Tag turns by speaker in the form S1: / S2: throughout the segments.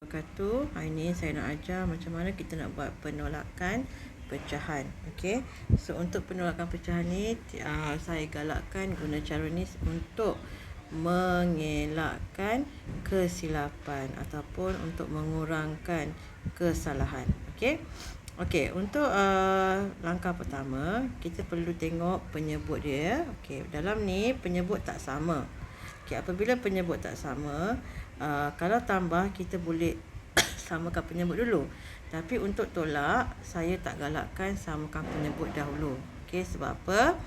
S1: Hari ini saya nak ajar macam mana kita nak buat penolakan pecahan. Okey. So untuk penolakan pecahan ni saya galakkan guna cara ni untuk mengelakkan kesilapan ataupun untuk mengurangkan kesalahan. Okey. Okey, untuk langkah pertama kita perlu tengok penyebut dia. Okey, dalam ni penyebut tak sama. Okey, apabila penyebut tak sama, kalau tambah kita boleh samakan penyebut dulu. Tapi untuk tolak, saya tak galakkan samakan penyebut dahulu. Okey, sebab apa?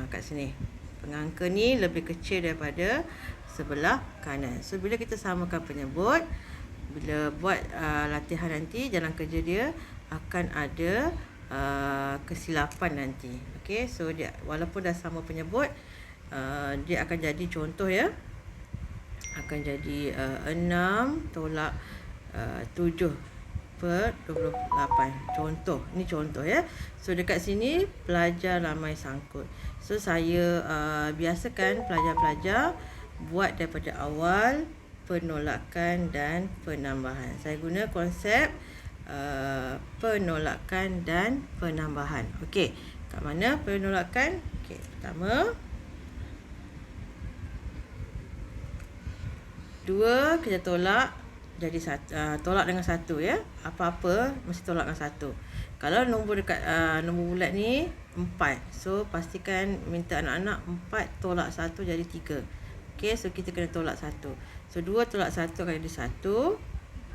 S1: Kat sini pengangka ni lebih kecil daripada sebelah kanan. So bila kita samakan penyebut, bila buat latihan nanti, jalan kerja dia akan ada kesilapan nanti. Okey, so dia walaupun dah sama penyebut, dia akan jadi contoh ya. Akan jadi 6 tolak 7/28. Contoh. Ni contoh ya. So dekat sini pelajar ramai sangkut. So saya biasakan pelajar-pelajar buat daripada awal penolakan dan penambahan. Saya guna konsep penolakan dan penambahan. Okey. Kat mana penolakan? Okey, pertama 2 kita tolak jadi tolak dengan 1 ya. Apa-apa mesti tolak dengan 1. Kalau nombor dekat nombor bulat ni 4. So pastikan minta anak-anak 4 tolak 1 jadi 3. Okey, so kita kena tolak 1. So 2 tolak 1 akan jadi 1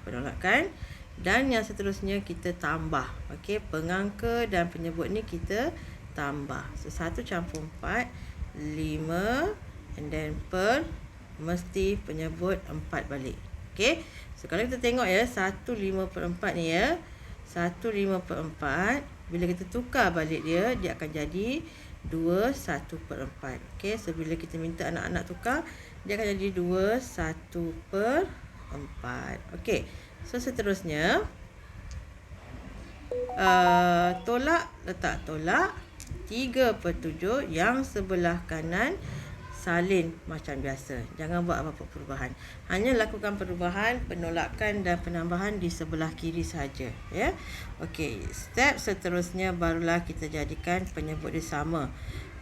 S1: penolakan, dan yang seterusnya kita tambah. Okey, pengangka dan penyebut ni kita tambah. So 1 campur 4 5, and then per mesti penyebut 4 balik. Okey. So kalau kita tengok ya, 1/5/4 ni ya. 1/5/4 bila kita tukar balik dia akan jadi 2/1/4. Okey. So bila kita minta anak-anak tukar, dia akan jadi 2/1/4. Okey. So seterusnya tolak, letak tolak 3/7 yang sebelah kanan salin macam biasa. Jangan buat apa-apa perubahan. Hanya lakukan perubahan, penolakan dan penambahan di sebelah kiri saja, ya. Okey, step seterusnya barulah kita jadikan penyebut dia sama.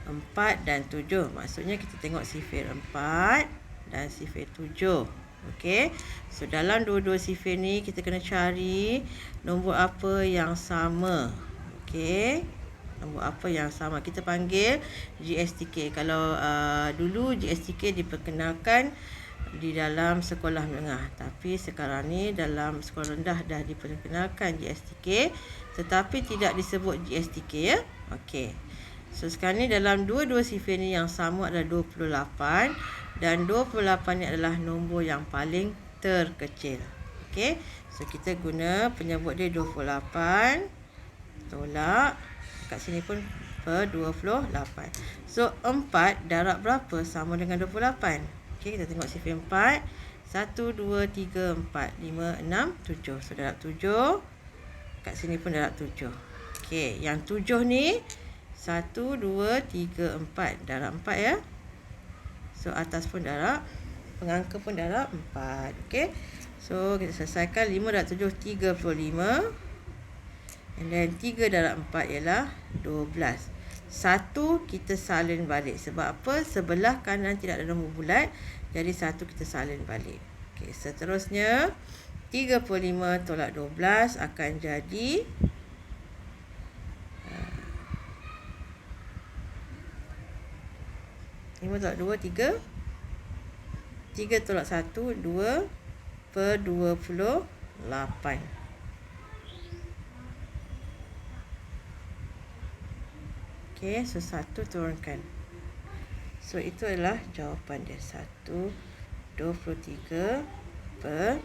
S1: 4 dan 7. Maksudnya kita tengok sifir 4 dan sifir 7. Okey. So dalam dua-dua sifir ni kita kena cari nombor apa yang sama. Okey. Nombor apa yang sama kita panggil GSTK. Kalau dulu GSTK diperkenalkan di dalam sekolah menengah, tapi sekarang ni dalam sekolah rendah dah diperkenalkan GSTK, tetapi tidak disebut GSTK ya. Okey. So sekarang ni dalam dua-dua sifir ni yang sama adalah 28, dan 28 ni adalah nombor yang paling terkecil. Okey. So kita guna penyebut dia 28 tolak kat sini pun per 28. So 4 darab berapa sama dengan 28? Okey, kita tengok sifir 4. 1 2 3 4 5 6 7. So darab 7. Kat sini pun darab 7. Okey, yang 7 ni 1 2 3 4 darab 4 ya. So atas pun darab, pengangka pun darab 4. Okey. So kita selesaikan 5 darab 7 35. And then 3 darab 4 ialah 12. 1 kita salin balik. Sebab apa? Sebelah kanan tidak ada nombor bulat. Jadi 1 kita salin balik. Okey, seterusnya 35 tolak 12 akan jadi 5 tolak 2 3. 3 tolak 1 2 per 28. Okey, so 1 turunkan. So itu adalah jawapan dia. 1/23 per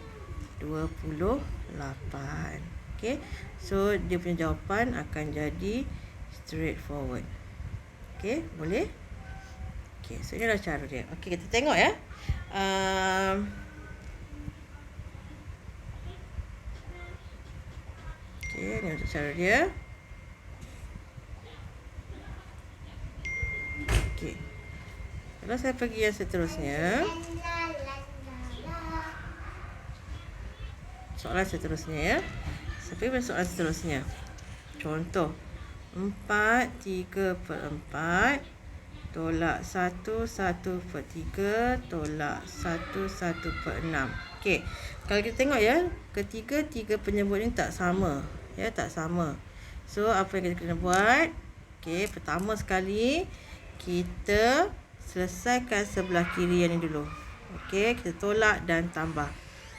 S1: 28. Okey, so dia punya jawapan akan jadi straightforward. Okey, boleh? Okey, so inilah cara dia. Okey, kita tengok ya. Okey, ini untuk cara dia. Okey. Kalau saya pergi yang seterusnya. soalan seterusnya ya. Sampai pada soalan seterusnya. Contoh 4/3/4 tolak 1/1/3 tolak 1/1/6. Okey. Kalau kita tengok ya, ketiga-tiga penyebut ni tak sama. Ya, tak sama. So, apa yang kita kena buat? Okey, pertama sekali kita selesaikan sebelah kiri yang ni dulu. Okey, kita tolak dan tambah.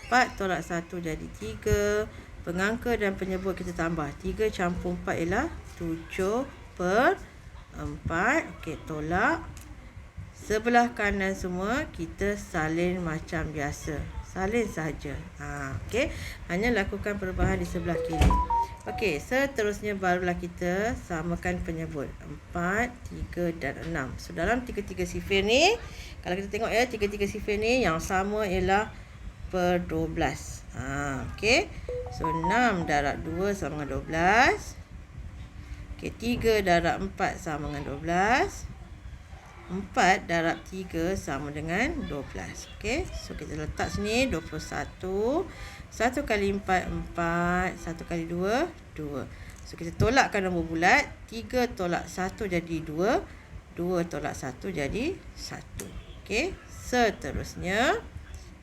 S1: 4 tolak 1 jadi 3. Pengangka dan penyebut kita tambah. 3 campur 4 ialah 7/4. Okey, tolak. Sebelah kanan semua kita salin macam biasa. Salin saja. Okey, hanya lakukan perubahan di sebelah kiri. Okey, seterusnya barulah kita samakan penyebut 4, 3 dan 6. So dalam 3-3 sifir ni, kalau kita tengok ya, 3-3 sifir ni yang sama ialah per 12. Okey. So 6 darab 2 sama dengan 12. Okey, 3 darab 4 sama dengan 12. 4 darab 3 sama dengan 12. Okey. So kita letak sini 21. 1 kali 4, 4. 1 kali 2, 2. So kita tolakkan nombor bulat. 3 tolak 1 jadi 2. 2 tolak 1 jadi 1. Okey. Seterusnya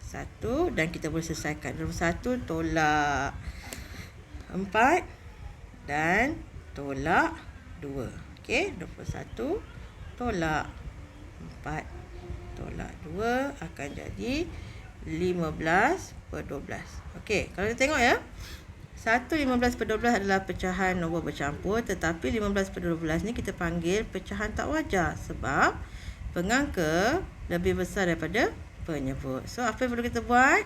S1: 1 dan kita boleh selesaikan. Nombor 1 tolak 4 dan tolak 2. Okey. Nombor 1 tolak 4 tolak 2 akan jadi 15/12. Okey, kalau kita tengok ya, 15/12 adalah pecahan nombor bercampur, tetapi 15/12 ni kita panggil pecahan tak wajar sebab pengangka lebih besar daripada penyebut. So apa yang perlu kita buat?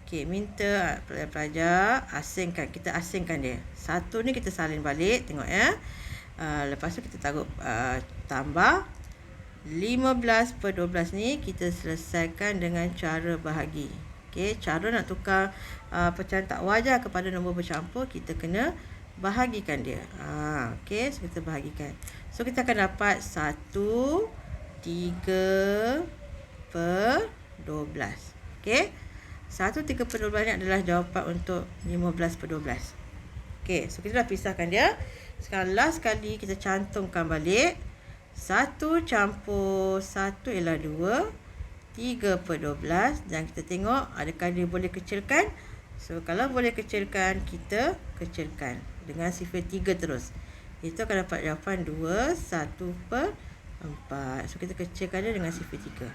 S1: Okey, minta pelajar asingkan, kita asingkan dia. 1 ni kita salin balik, tengok ya. Lepas tu kita taruh tambah 15/12 ni kita selesaikan dengan cara bahagi. Okey, cara nak tukar pecahan tak wajar kepada nombor bercampur, kita kena bahagikan dia. Okey, so kita bahagikan. So kita akan dapat 1/3/12. Okey. 1/3/12 ni adalah jawapan untuk 15/12. Okey, so kita dah pisahkan dia. Sekarang last sekali kita cantumkan balik. 1 campur 1 ialah 2. 3/12 dan kita tengok adakah dia boleh kecilkan. So kalau boleh kecilkan, kita kecilkan dengan sifir 3 terus. Itu akan dapat jawapan 2 1/4. So kita kecilkan dia dengan sifir 3.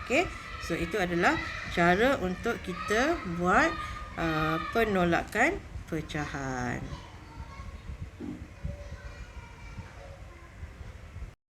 S1: Okey. So itu adalah cara untuk kita buat penolakan pecahan.